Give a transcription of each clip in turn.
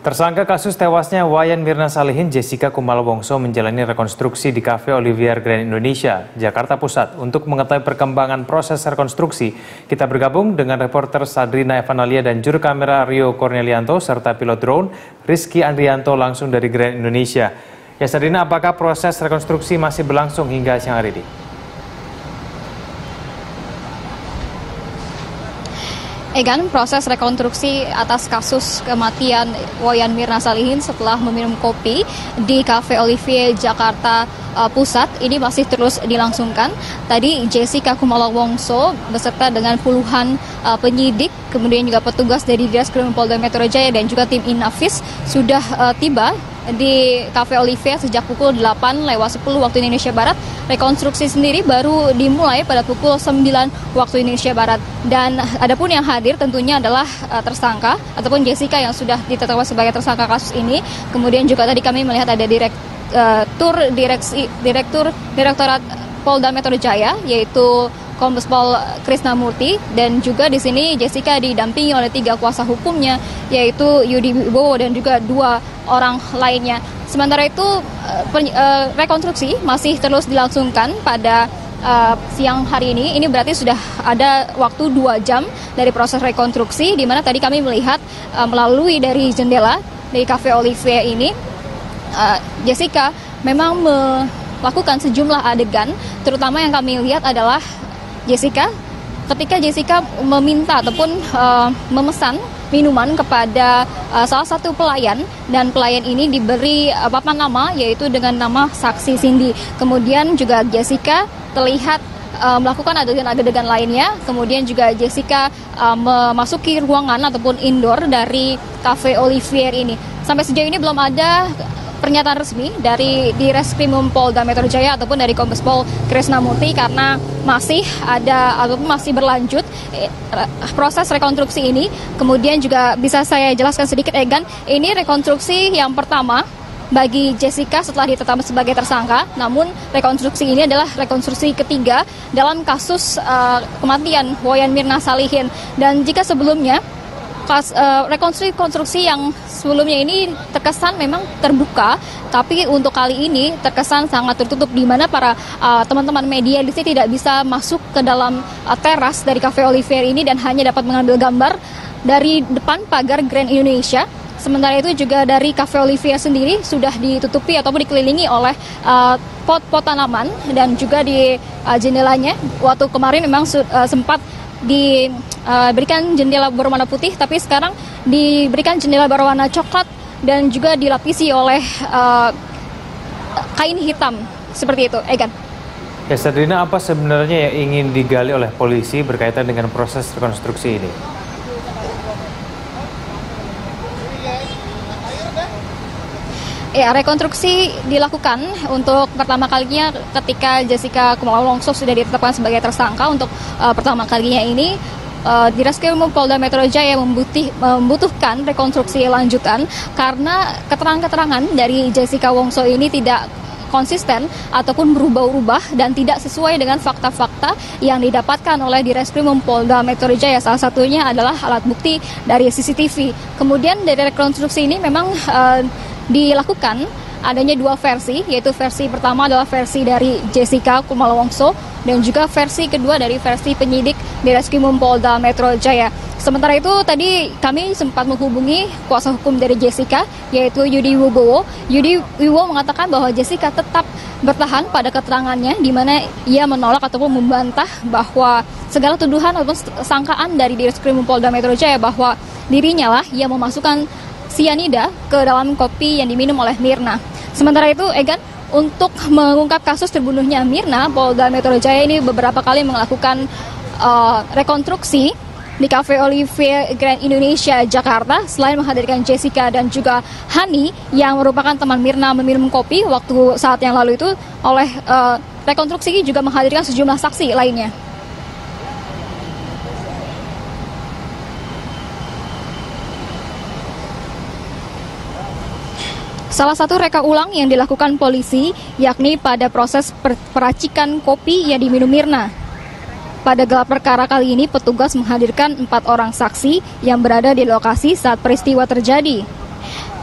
Tersangka kasus tewasnya Wayan Mirna Salihin, Jessica Kumala Wongso menjalani rekonstruksi di Cafe Olivier Grand Indonesia, Jakarta Pusat. Untuk mengetahui perkembangan proses rekonstruksi, kita bergabung dengan reporter Sadrina Evanalia dan juru kamera Rio Cornelianto serta pilot drone Rizky Andrianto langsung dari Grand Indonesia. Ya Sadrina, apakah proses rekonstruksi masih berlangsung hingga siang hari ini? Egan, proses rekonstruksi atas kasus kematian Wayan Mirna Salihin setelah meminum kopi di Cafe Olivier Jakarta Pusat ini masih terus dilangsungkan. Tadi Jessica Kumala Wongso beserta dengan puluhan penyidik, kemudian juga petugas dari Ditreskrim Polda Metro Jaya dan juga tim Inafis sudah tiba di Cafe Olivier sejak pukul 8:10 waktu Indonesia Barat. Rekonstruksi sendiri baru dimulai pada pukul 9 waktu Indonesia Barat. Dan adapun yang hadir tentunya adalah tersangka ataupun Jessica yang sudah ditetapkan sebagai tersangka kasus ini. Kemudian juga tadi kami melihat ada Direktorat Polda Metro Jaya yaitu Kombes Pol Krisnamurti, dan juga di sini Jessica didampingi oleh 3 kuasa hukumnya yaitu Yudi Wibowo dan juga 2 orang lainnya. Sementara itu rekonstruksi masih terus dilangsungkan pada siang hari ini. Ini berarti sudah ada waktu 2 jam dari proses rekonstruksi, di mana tadi kami melihat melalui dari jendela di Cafe Olivier ini Jessica memang melakukan sejumlah adegan, terutama yang kami lihat adalah ketika Jessica meminta ataupun memesan minuman kepada salah satu pelayan, dan pelayan ini diberi papan nama yaitu dengan nama Saksi Cindy. Kemudian juga Jessica terlihat melakukan adegan-adegan lainnya. Kemudian juga Jessica memasuki ruangan ataupun indoor dari Cafe Olivier ini. Sampai sejauh ini belum ada pernyataan resmi dari Ditreskrim Polda Metro Jaya ataupun dari Kombes Pol Krisnamurti karena masih ada ataupun masih berlanjut proses rekonstruksi ini. Kemudian juga bisa saya jelaskan sedikit, Egan, ini rekonstruksi yang pertama bagi Jessica setelah ditetapkan sebagai tersangka. Namun rekonstruksi ini adalah rekonstruksi ketiga dalam kasus kematian Wayan Mirna Salihin. Dan jika sebelumnya rekonstruksi yang sebelumnya ini terkesan memang terbuka, tapi untuk kali ini terkesan sangat tertutup, di mana para teman-teman media di sini tidak bisa masuk ke dalam teras dari Cafe Olivier ini dan hanya dapat mengambil gambar dari depan pagar Grand Indonesia. Sementara itu juga dari Cafe Olivier sendiri sudah ditutupi ataupun dikelilingi oleh pot-pot tanaman, dan juga di jendelanya waktu kemarin memang sempat diberikan jendela berwarna putih, tapi sekarang diberikan jendela berwarna coklat dan juga dilapisi oleh kain hitam seperti itu, Egan. Ya Sadrina, apa sebenarnya yang ingin digali oleh polisi berkaitan dengan proses rekonstruksi ini? Ya, rekonstruksi dilakukan untuk pertama kalinya ketika Jessica Kumala Wongso sudah ditetapkan sebagai tersangka. Untuk pertama kalinya ini Ditreskrim Polda Metro Jaya membutuhkan rekonstruksi lanjutan karena keterangan-keterangan dari Jessica Wongso ini tidak konsisten ataupun berubah-ubah dan tidak sesuai dengan fakta-fakta yang didapatkan oleh Ditreskrim Polda Metro Jaya. Salah satunya adalah alat bukti dari CCTV. Kemudian dari rekonstruksi ini memang dilakukan adanya 2 versi, yaitu versi pertama adalah versi dari Jessica Kumala Wongso dan juga versi kedua dari versi penyidik Ditreskrim Polda Metro Jaya. Sementara itu tadi kami sempat menghubungi kuasa hukum dari Jessica yaitu Yudi Wibowo. Yudi Wibowo mengatakan bahwa Jessica tetap bertahan pada keterangannya, di mana ia menolak ataupun membantah bahwa segala tuduhan ataupun sangkaan dari Ditreskrim Polda Metro Jaya bahwa dirinya lah yang memasukkan sianida ke dalam kopi yang diminum oleh Mirna. Sementara itu, Egan, untuk mengungkap kasus terbunuhnya Mirna, Polda Metro Jaya ini beberapa kali melakukan rekonstruksi di Cafe Olivier Grand Indonesia Jakarta. Selain menghadirkan Jessica dan juga Hani yang merupakan teman Mirna meminum kopi waktu saat yang lalu itu, oleh rekonstruksi juga menghadirkan sejumlah saksi lainnya. Salah satu reka ulang yang dilakukan polisi yakni pada proses peracikan kopi yang diminum Mirna. Pada gelar perkara kali ini petugas menghadirkan 4 orang saksi yang berada di lokasi saat peristiwa terjadi.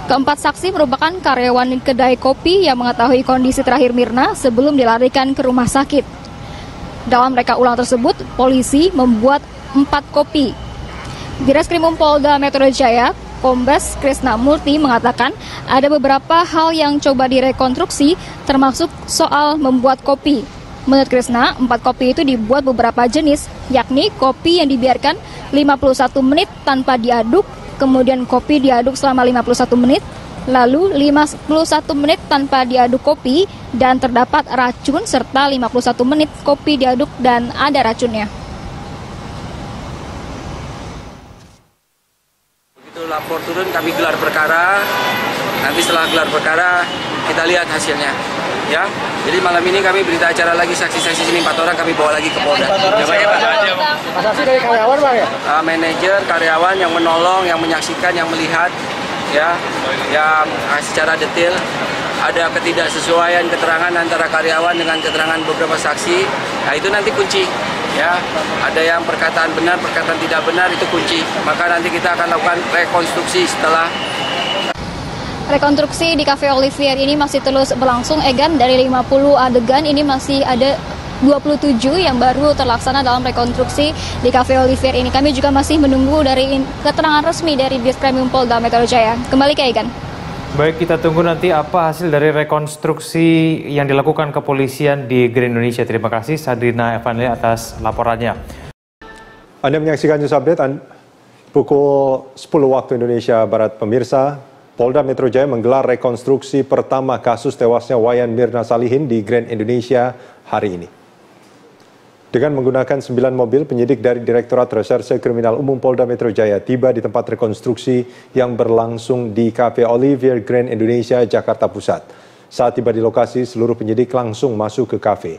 Keempat saksi merupakan karyawan kedai kopi yang mengetahui kondisi terakhir Mirna sebelum dilarikan ke rumah sakit. Dalam reka ulang tersebut, polisi membuat 4 kopi. Direskrimum Polda Metro Jaya, Kombes Krisna Murti mengatakan ada beberapa hal yang coba direkonstruksi termasuk soal membuat kopi. Menurut Krisna, 4 kopi itu dibuat beberapa jenis, yakni kopi yang dibiarkan 51 menit tanpa diaduk, kemudian kopi diaduk selama 51 menit, lalu 51 menit tanpa diaduk kopi, dan terdapat racun, serta 51 menit kopi diaduk dan ada racunnya. Begitu lapor turun, kami gelar perkara, nanti setelah gelar perkara kita lihat hasilnya. Ya, jadi malam ini kami berita acara lagi, saksi-saksi sini 4 orang kami bawa lagi ke Polda. Saksi dari karyawan, Pak, ya? Manajer, karyawan yang menolong, yang menyaksikan, yang melihat, ya, yang secara detail ada ketidaksesuaian keterangan antara karyawan dengan keterangan beberapa saksi. Nah, itu nanti kunci. Ya, ada yang perkataan benar, perkataan tidak benar, itu kunci. Maka nanti kita akan lakukan rekonstruksi setelah. Rekonstruksi di Cafe Olivier ini masih terus berlangsung, Egan. Dari 50 adegan ini masih ada 27 yang baru terlaksana dalam rekonstruksi di Cafe Olivier ini. Kami juga masih menunggu dari keterangan resmi dari Direskrimum Polda Metro Jaya. Kembali ke Egan. Baik, kita tunggu nanti apa hasil dari rekonstruksi yang dilakukan kepolisian di Grand Indonesia. Terima kasih Sadrina Evangelia atas laporannya. Anda menyaksikan News Update pukul 10 waktu Indonesia Barat, pemirsa. Polda Metro Jaya menggelar rekonstruksi pertama kasus tewasnya Wayan Mirna Salihin di Grand Indonesia hari ini. Dengan menggunakan 9 mobil, penyidik dari Direktorat Reserse Kriminal Umum Polda Metro Jaya tiba di tempat rekonstruksi yang berlangsung di Cafe Olivier Grand Indonesia, Jakarta Pusat. Saat tiba di lokasi, seluruh penyidik langsung masuk ke kafe.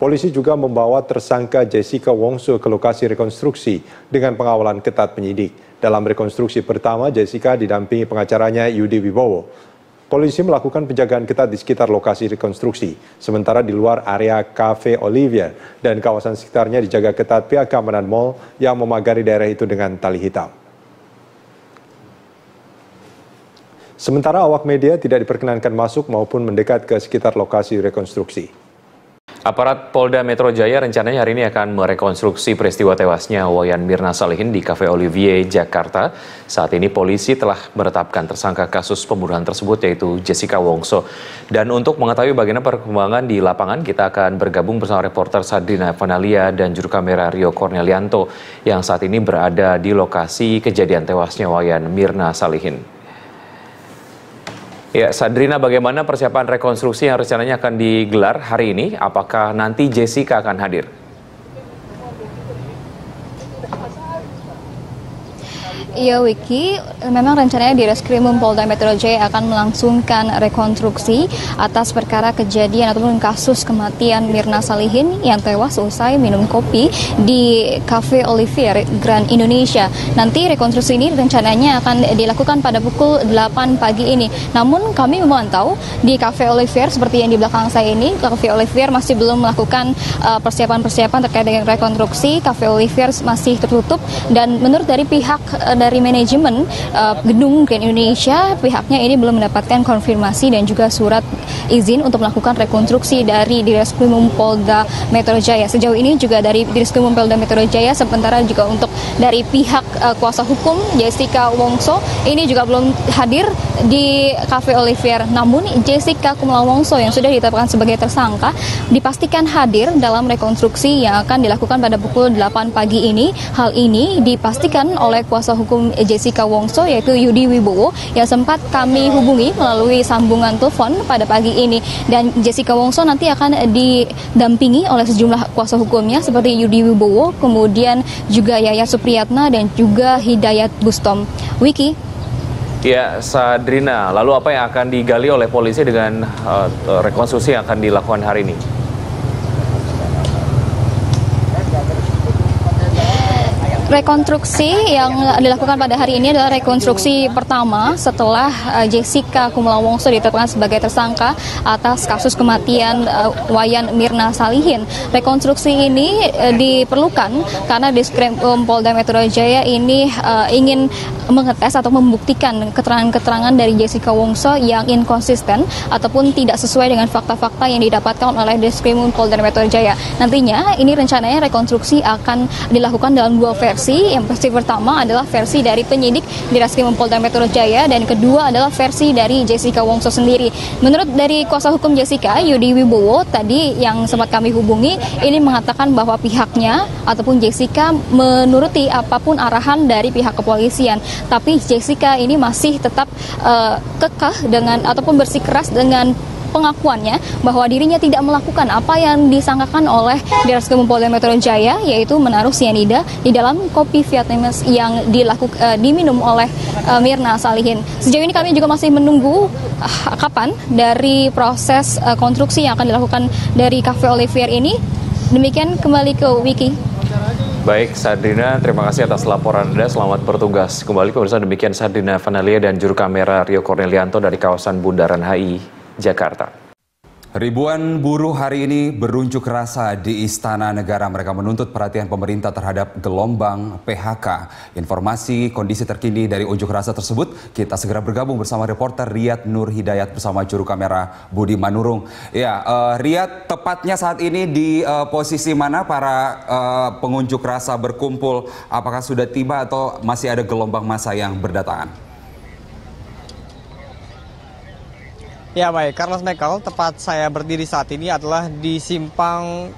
Polisi juga membawa tersangka Jessica Wongso ke lokasi rekonstruksi dengan pengawalan ketat penyidik. Dalam rekonstruksi pertama, Jessica didampingi pengacaranya Yudi Wibowo. Polisi melakukan penjagaan ketat di sekitar lokasi rekonstruksi, sementara di luar area Cafe Olivier dan kawasan sekitarnya dijaga ketat pihak keamanan mal yang memagari daerah itu dengan tali hitam. Sementara awak media tidak diperkenankan masuk maupun mendekat ke sekitar lokasi rekonstruksi. Aparat Polda Metro Jaya rencananya hari ini akan merekonstruksi peristiwa tewasnya Wayan Mirna Salihin di Cafe Olivier, Jakarta. Saat ini polisi telah menetapkan tersangka kasus pembunuhan tersebut, yaitu Jessica Wongso. Dan untuk mengetahui bagaimana perkembangan di lapangan, kita akan bergabung bersama reporter Sadrina Evangelia dan juru kamera Rio Cornelianto yang saat ini berada di lokasi kejadian tewasnya Wayan Mirna Salihin. Ya, Sadrina, bagaimana persiapan rekonstruksi yang rencananya akan digelar hari ini? Apakah nanti Jessica akan hadir? Iya, Wiki, memang rencananya Direskrimum Polda Metro Jaya akan melangsungkan rekonstruksi atas perkara kejadian ataupun kasus kematian Mirna Salihin yang tewas usai minum kopi di Cafe Olivier Grand Indonesia. Nanti rekonstruksi ini rencananya akan dilakukan pada pukul 8 pagi ini. Namun kami memantau di Cafe Olivier seperti yang di belakang saya ini, Cafe Olivier masih belum melakukan persiapan-persiapan terkait dengan rekonstruksi. Cafe Olivier masih tertutup dan menurut dari pihak dari manajemen gedung Grand Indonesia, pihaknya ini belum mendapatkan konfirmasi dan juga surat izin untuk melakukan rekonstruksi dari Direskrimum Polda Metro Jaya. Sejauh ini juga dari Direskrimum Polda Metro Jaya, sementara juga untuk dari pihak kuasa hukum Jessica Wongso ini juga belum hadir di Cafe Olivier. Namun Jessica Kumala Wongso yang sudah ditetapkan sebagai tersangka dipastikan hadir dalam rekonstruksi yang akan dilakukan pada pukul 8 pagi ini. Hal ini dipastikan oleh kuasa hukum Jessica Wongso, yaitu Yudi Wibowo, yang sempat kami hubungi melalui sambungan telepon pada pagi ini. Dan Jessica Wongso nanti akan didampingi oleh sejumlah kuasa hukumnya seperti Yudi Wibowo, kemudian juga Yayat Supriyatna dan juga Hidayat Bustom. Wiki. Ya, Sadrina, lalu apa yang akan digali oleh polisi dengan rekonstruksi yang akan dilakukan hari ini? Rekonstruksi yang dilakukan pada hari ini adalah rekonstruksi pertama setelah Jessica Kumala Wongso ditetapkan sebagai tersangka atas kasus kematian Wayan Mirna Salihin. Rekonstruksi ini diperlukan karena Direskrimum Polda Metro Jaya ini ingin mengetes atau membuktikan keterangan-keterangan dari Jessica Wongso yang inkonsisten ataupun tidak sesuai dengan fakta-fakta yang didapatkan oleh Diskrimum Polda Metro Jaya. Nantinya ini rencananya rekonstruksi akan dilakukan dalam dua versi. Yang versi pertama adalah versi dari penyidik di Diskrimum Polda Metro Jaya dan kedua adalah versi dari Jessica Wongso sendiri. Menurut dari kuasa hukum Jessica, Yudi Wibowo, tadi yang sempat kami hubungi, ini mengatakan bahwa pihaknya ataupun Jessica menuruti apapun arahan dari pihak kepolisian. Tapi Jessica ini masih tetap kekeh dengan ataupun bersikeras dengan pengakuannya bahwa dirinya tidak melakukan apa yang disangkakan oleh Diskrimum Polda Metro Jaya, yaitu menaruh sianida di dalam kopi Vietnamese yang diminum oleh Mirna Salihin. Sejauh ini kami juga masih menunggu kapan dari proses konstruksi yang akan dilakukan dari Cafe Olivier ini. Demikian, kembali ke Wiki. Baik, Sardina, terima kasih atas laporan Anda. Selamat bertugas kembali. Pemirsa, demikian Sardina Vanalia dan juru kamera Rio Cornelianto dari kawasan Bundaran HI, Jakarta. Ribuan buruh hari ini berunjuk rasa di Istana Negara. Mereka menuntut perhatian pemerintah terhadap gelombang PHK. Informasi kondisi terkini dari unjuk rasa tersebut, kita segera bergabung bersama reporter Riyad Nur Hidayat bersama juru kamera Budi Manurung. Ya, Riyad, tepatnya saat ini di posisi mana para pengunjuk rasa berkumpul? Apakah sudah tiba atau masih ada gelombang massa yang berdatangan? Ya baik, Carlos Michael, tepat saya berdiri saat ini adalah di simpang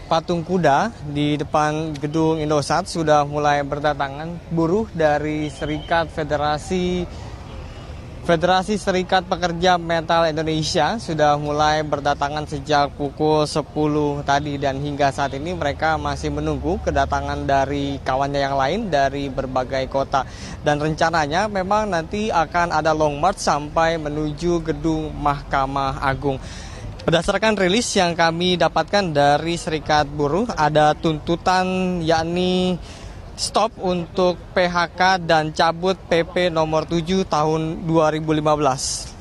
Patung Kuda di depan gedung Indosat. Sudah mulai berdatangan buruh dari Federasi Serikat Pekerja Metal Indonesia sudah mulai berdatangan sejak pukul 10 tadi dan hingga saat ini mereka masih menunggu kedatangan dari kawannya yang lain dari berbagai kota. Dan rencananya memang nanti akan ada long march sampai menuju gedung Mahkamah Agung. Berdasarkan rilis yang kami dapatkan dari Serikat Buruh, ada tuntutan yakni stop untuk PHK dan cabut PP nomor 7 tahun 2015.